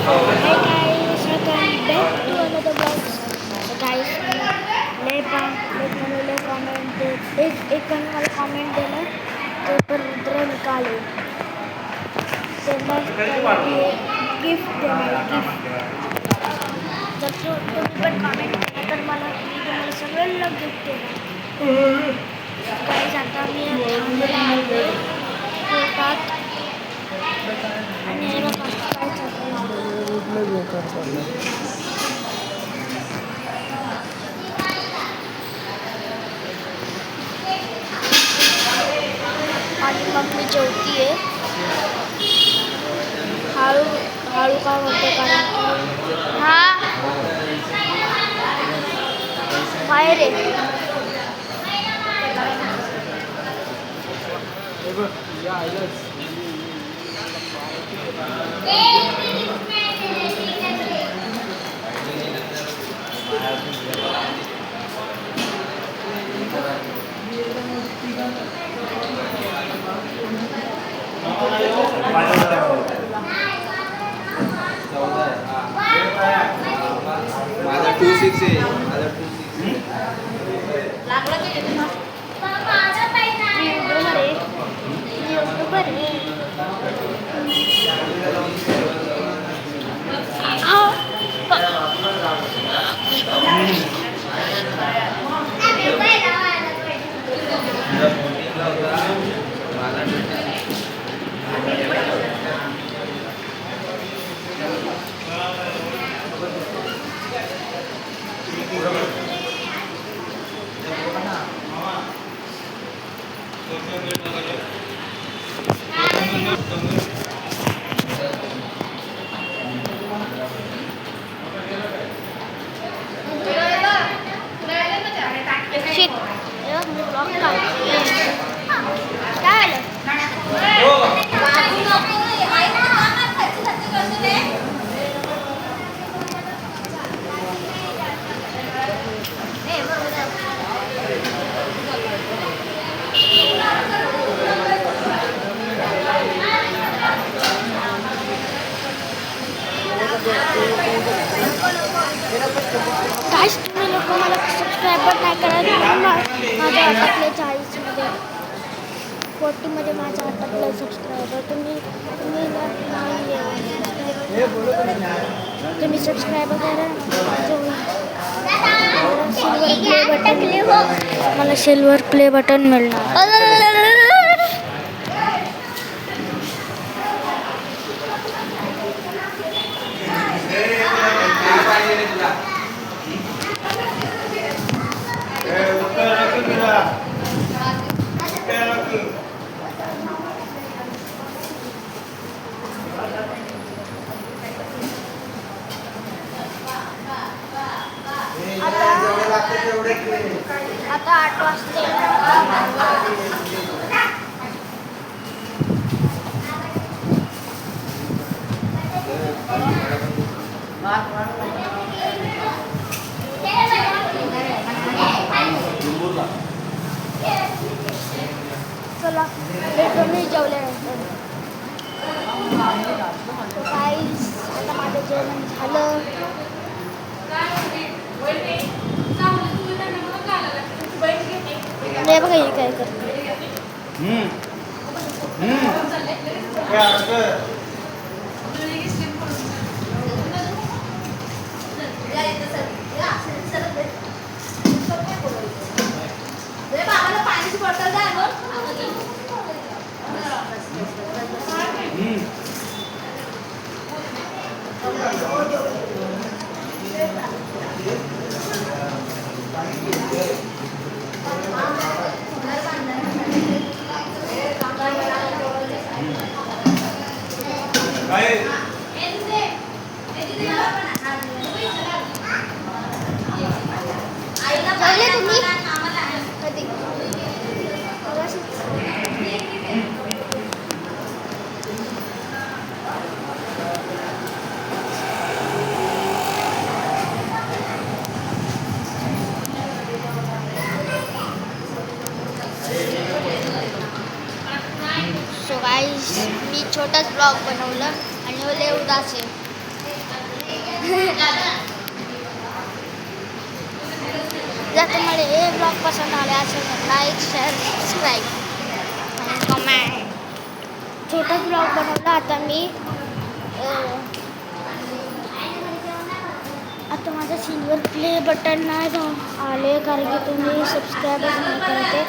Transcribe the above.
Hey guys, welcome back to another vlog. So guys, Maine comment दे एक करने वाला comment देना तो पर रुद्र निकाले तो मैं गिफ्ट देना गिफ्ट जब तो तुम्ही पण कमेंट केला तर मला तुम्हाला सगळ्यांना गिफ्ट देणार. गाइस आता मी थांबला आहे पोटात आणि हे बघा काय चाललंय. माझी मम्मी जेवती आहे हळू हळू का म्हणते कारण की हा बाहेर आहे. माझा 26 आहे माझा 26 लागला की माझा पैसा गाइस तुम्ही लोक मला सबस्क्राईबर नाही करत. माझ्या अटकले 40मध्ये 40मध्ये माझ्या अटकले सबस्क्रायबर. तुम्ही सबस्क्राईबर करा. मला सिल्वर प्ले बटन मिळणार. आता 8 वाजते. चला भेटू मी जेवल्यानंतर. गाईस आता माझं जेवण झालं. नाही बघा हे काय करते. पाण्याची बॉटल द्या. सो गाइस मी छोटाच ब्लॉग बनवला आणि लय उदास आहे. जर तुम्हाला हे ब्लॉग पसंत आले असेल तर लाईक शेअर सबस्क्राईब आणि कमेंट. छोटाच ब्लॉग बनवला आता मी. आता माझं सिल्वर प्ले बटन नाही जाऊन आले कारण की तुम्ही सबस्क्राईबच नाही करते.